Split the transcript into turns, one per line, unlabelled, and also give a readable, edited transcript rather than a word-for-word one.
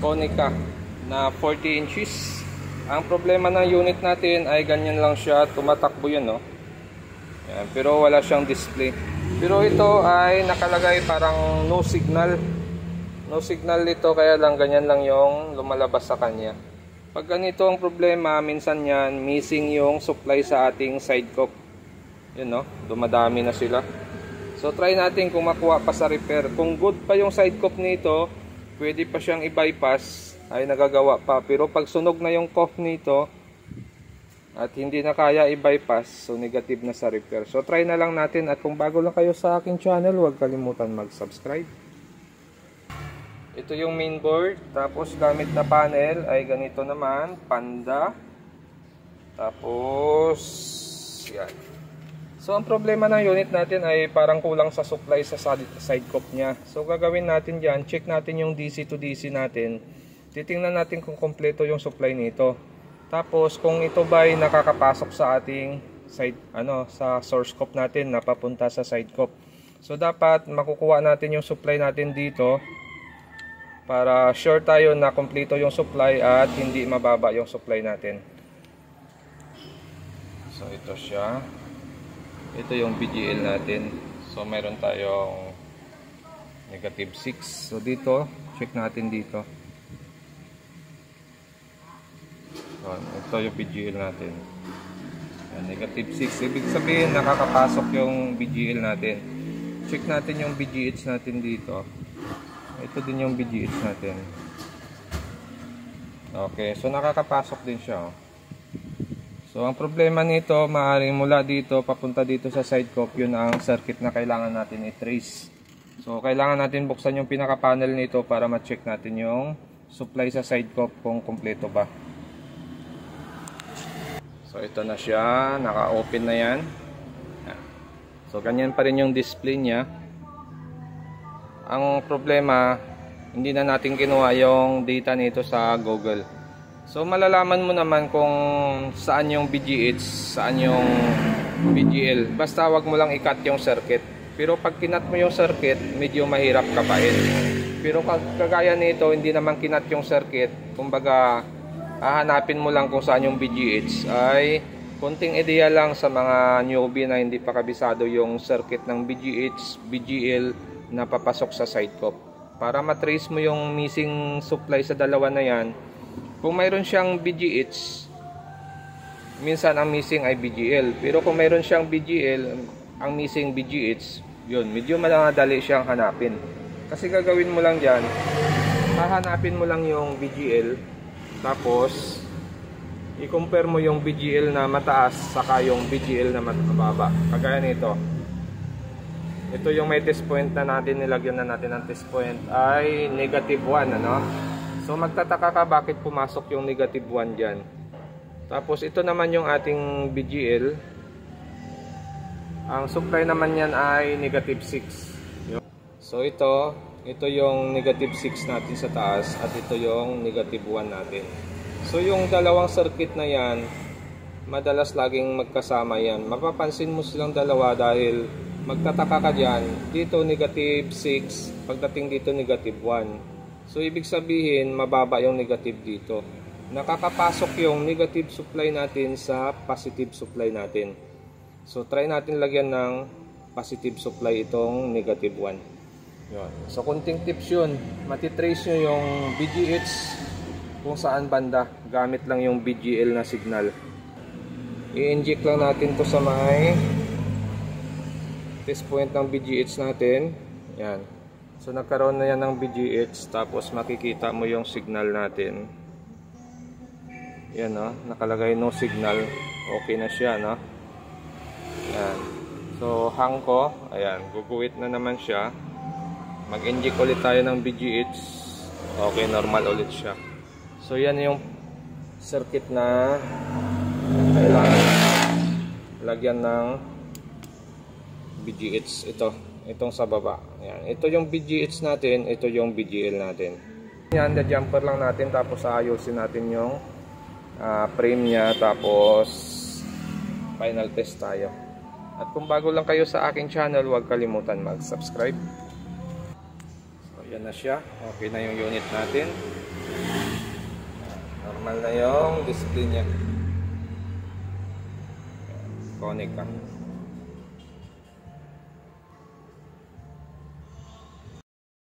Konica na 40 inches. Ang problema ng unit natin ay ganyan lang siya, tumatakbo yan, no? Yan, pero wala siyang display. Pero ito ay nakalagay parang no signal. No signal dito, kaya lang ganyan lang yung lumalabas sa kanya. Pag ganito ang problema, minsan yan, missing yung supply sa ating side cope. Yun, no? Dumadami na sila. So try natin kung makuha pa sa repair. Kung good pa yung side cope nito, pwede pa siyang i-bypass, ay nagagawa pa. Pero pag sunog na yung cope nito at hindi na kaya i-bypass, so negative na sa repair. So try na lang natin, at kung bago lang kayo sa aking channel, huwag kalimutan mag-subscribe. Ito yung mainboard, tapos gamit na panel ay ganito naman, Panda. Tapos yan. So ang problema ng unit natin ay parang kulang sa supply sa side cope niya. So gagawin natin diyan, check natin yung DC to DC natin. Titingnan natin kung kompleto yung supply nito. Tapos kung ito ba ay nakakapasok sa ating side sa source cope natin na papunta sa side cope. So dapat makukuha natin yung supply natin dito para sure tayo na kompleto yung supply at hindi mababa yung supply natin. So ito siya. Ito yung BGL natin. So mayroon tayong negative 6. So dito, check natin dito. Ito yung BGL natin. Negative 6. Ibig sabihin nakakapasok yung BGL natin. Check natin yung BGH natin dito. Ito din yung BGH natin. Okay, so nakakapasok din siya. So ang problema nito, maaaring mula dito papunta dito sa side cope, yun ang circuit na kailangan natin i-trace. So kailangan natin buksan yung pinaka panel nito para ma-check natin yung supply sa side cope kung kompleto ba. So ito na siya, naka-open na yan. So ganyan pa rin yung display niya. Ang problema, hindi na natin kinuha yung data nito sa Google. So malalaman mo naman kung saan yung BGH, saan yung BGL. Basta wag mo lang i-cut yung circuit. Pero pag kinat mo yung circuit, medyo mahirap kapain. Pero kagaya nito, hindi naman kinat yung circuit. Kumbaga, hahanapin mo lang kung saan yung BGH. Ay konting ideya lang sa mga newbie na hindi pa kabisado yung circuit ng BGH, BGL na papasok sa side cope. Para matrace mo yung missing supply sa dalawa na yan. Kung mayroon siyang BGH, minsan ang missing ay BGL. Pero kung mayroon siyang BGL, ang missing BGH, yun, medyo madali siyang hanapin. Kasi gagawin mo lang dyan, hahanapin mo lang yung BGL, tapos i-compare mo yung BGL na mataas saka yung BGL na mababa. Kagaya nito. Ito yung may test point na natin, nilagyan na natin ng test point ay negative 1, ano? So magtataka ka bakit pumasok yung negative 1 dyan. Tapos ito naman yung ating BGL. Ang supply naman yan ay negative 6. So ito yung negative 6 natin sa taas at ito yung negative 1 natin. So yung dalawang circuit na yan, madalas laging magkasama yan. Mapapansin mo silang dalawa dahil magtataka ka dyan. Dito negative 6, pagdating dito negative 1. So ibig sabihin mababa yung negative dito. Nakakapasok yung negative supply natin sa positive supply natin. So try natin lagyan ng positive supply itong negative 1. Yun. So kunting tips yun. Matitrace nyo yung BGH kung saan banda. Gamit lang yung BGL na signal. I-inject lang natin to sa may test point ng BGH natin. Yan. So nagkaroon na yan ng BGH, tapos makikita mo yung signal natin. Yan, no? Nakalagay no signal. Okay na siya, no? Yan. So hang ko, ayan, guguhit na naman siya. Mag-inject ulit tayo ng BGH. Okay, normal ulit siya. So yan yung circuit na kailangan lagyan ng BGH. Itong sa baba. Ayan. Ito yung BGH natin, ito yung BGL natin. Yan, the-jumper lang natin, tapos ayusin natin yung frame niya, tapos final test tayo. At kung bago lang kayo sa aking channel, huwag kalimutan mag-subscribe. So yan na siya. Okay na yung unit natin. Normal na yung display niya. Connect ka.